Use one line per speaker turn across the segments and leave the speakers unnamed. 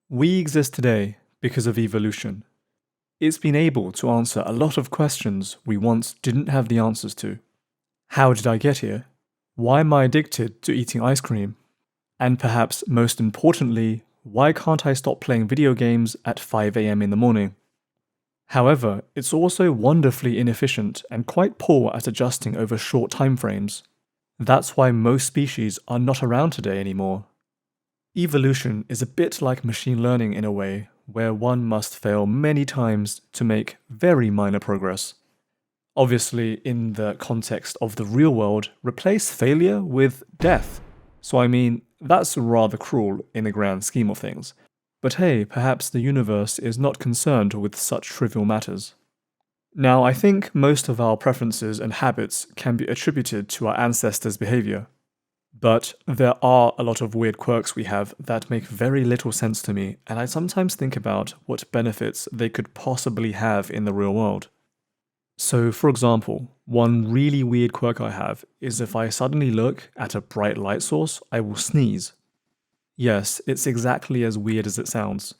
We exist today because of evolution. It's been able to answer a lot of questions we once didn't have the answers to. How did I get here? Why am I addicted to eating ice cream? And perhaps most importantly, why can't I stop playing video games at 5 a.m. in the morning? However, it's also wonderfully inefficient and quite poor at adjusting over short time frames. That's why most species are not around today anymore. Evolution is a bit like machine learning in a way, where one must fail many times to make very minor progress. Obviously, in the context of the real world, replace failure with death. So I mean, that's rather cruel in the grand scheme of things. But hey, perhaps the universe is not concerned with such trivial matters. Now, I think most of our preferences and habits can be attributed to our ancestors' behavior. But there are a lot of weird quirks we have that make very little sense to me, and I sometimes think about what benefits they could possibly have in the real world. So, for example, one really weird quirk I have is if I suddenly look at a bright light source, I will sneeze. Yes, it's exactly as weird as it sounds.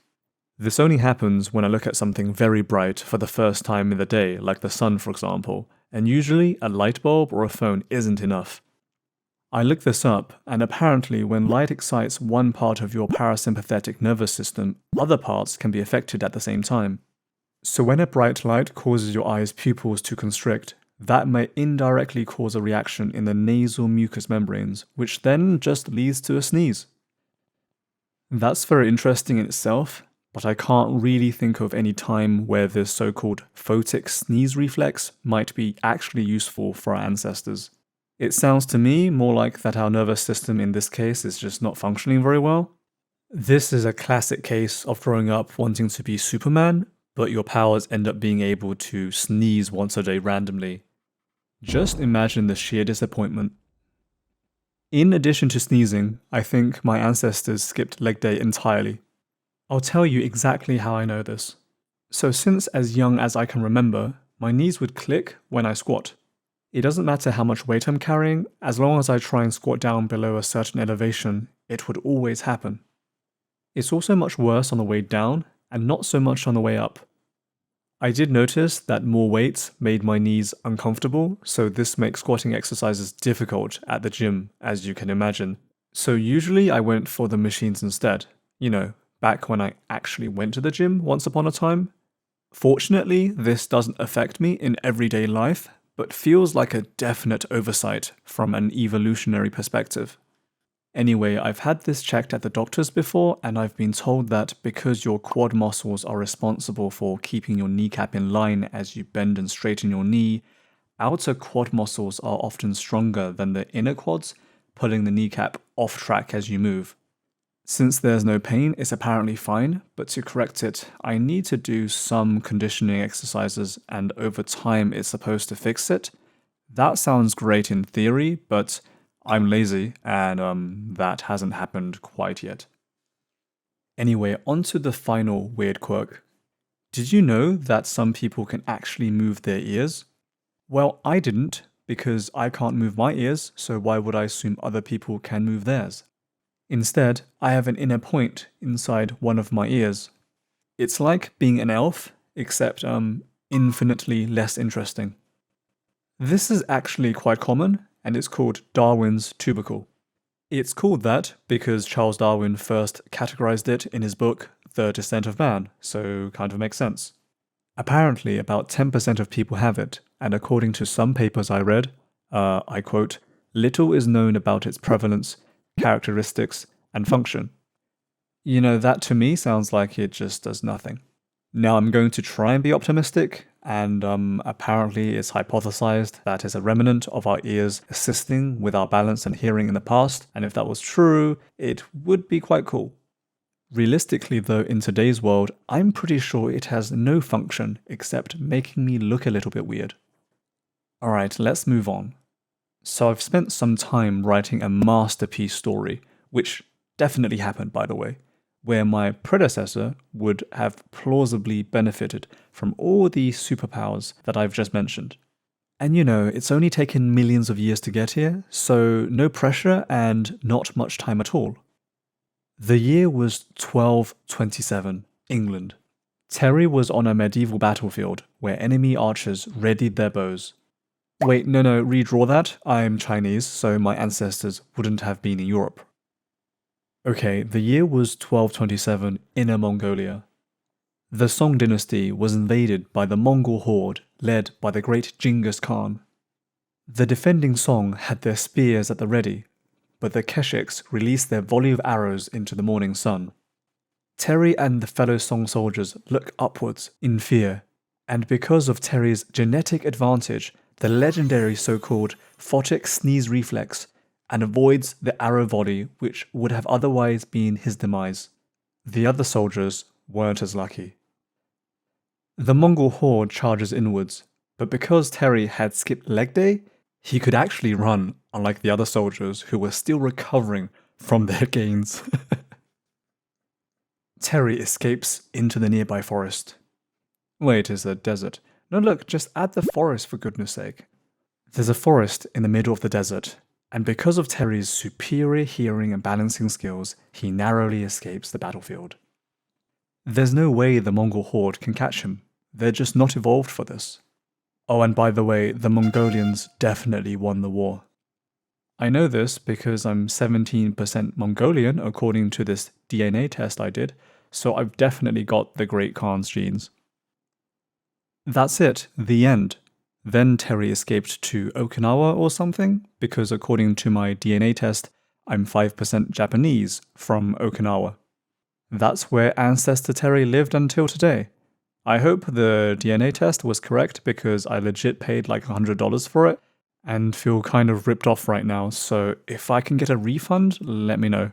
This only happens when I look at something very bright for the first time in the day, like the sun for example, and usually a light bulb or a phone isn't enough. I looked this up, and apparently when light excites one part of your parasympathetic nervous system, other parts can be affected at the same time. So when a bright light causes your eye's pupils to constrict, that may indirectly cause a reaction in the nasal mucous membranes, which then just leads to a sneeze. That's very interesting in itself, but I can't really think of any time where this so-called photic sneeze reflex might be actually useful for our ancestors. It sounds to me more like that our nervous system in this case is just not functioning very well. This is a classic case of growing up wanting to be Superman, but your powers end up being able to sneeze once a day randomly. Just imagine the sheer disappointment. In addition to sneezing, I think my ancestors skipped leg day entirely. I'll tell you exactly how I know this. So since as young as I can remember, my knees would click when I squat. It doesn't matter how much weight I'm carrying, as long as I try and squat down below a certain elevation, it would always happen. It's also much worse on the way down, and not so much on the way up. I did notice that more weight made my knees uncomfortable, so this makes squatting exercises difficult at the gym, as you can imagine. So usually I went for the machines instead. Back when I actually went to the gym once upon a time. Fortunately, this doesn't affect me in everyday life, but feels like a definite oversight from an evolutionary perspective. Anyway, I've had this checked at the doctors before, and I've been told that because your quad muscles are responsible for keeping your kneecap in line as you bend and straighten your knee, outer quad muscles are often stronger than the inner quads, pulling the kneecap off track as you move. Since there's no pain, it's apparently fine, but to correct it, I need to do some conditioning exercises, and over time it's supposed to fix it. That sounds great in theory, but I'm lazy, and that hasn't happened quite yet. Anyway, on to the final weird quirk. Did you know that some people can actually move their ears? Well, I didn't, because I can't move my ears, so why would I assume other people can move theirs? Instead, I have an inner point inside one of my ears. It's like being an elf, except infinitely less interesting. This is actually quite common, and it's called Darwin's tubercle. It's called that because Charles Darwin first categorized it in his book, The Descent of Man, so kind of makes sense. Apparently, about 10% of people have it, and according to some papers I read, I quote, little is known about its prevalence, characteristics, and function. That to me sounds like it just does nothing. Now I'm going to try and be optimistic, and apparently it's hypothesized that it's a remnant of our ears assisting with our balance and hearing in the past, and if that was true, it would be quite cool. Realistically though, in today's world, I'm pretty sure it has no function except making me look a little bit weird. Alright, let's move on. So I've spent some time writing a masterpiece story, which definitely happened by the way, where my predecessor would have plausibly benefited from all the superpowers that I've just mentioned. And it's only taken millions of years to get here, so no pressure and not much time at all. The year was 1227, England. Terry was on a medieval battlefield where enemy archers readied their bows. Wait, no, redraw that. I'm Chinese, so my ancestors wouldn't have been in Europe. Okay, the year was 1227, Inner Mongolia. The Song dynasty was invaded by the Mongol horde led by the great Genghis Khan. The defending Song had their spears at the ready, but the Keshiks released their volley of arrows into the morning sun. Terry and the fellow Song soldiers look upwards in fear, and because of Terry's genetic advantage, the legendary so-called photic sneeze reflex, and avoids the arrow volley which would have otherwise been his demise. The other soldiers weren't as lucky. The Mongol horde charges inwards, but because Terry had skipped leg day, he could actually run, unlike the other soldiers who were still recovering from their gains. Terry escapes into the nearby forest. Wait, it's a desert. No, look, just add the forest for goodness sake. There's a forest in the middle of the desert, and because of Terry's superior hearing and balancing skills, he narrowly escapes the battlefield. There's no way the Mongol horde can catch him. They're just not evolved for this. Oh, and by the way, the Mongolians definitely won the war. I know this because I'm 17% Mongolian according to this DNA test I did, so I've definitely got the Great Khan's genes. That's it, the end. Then Terry escaped to Okinawa or something, because according to my DNA test, I'm 5% Japanese from Okinawa. That's where Ancestor Terry lived until today. I hope the DNA test was correct because I legit paid like $100 for it and feel kind of ripped off right now, so if I can get a refund, let me know.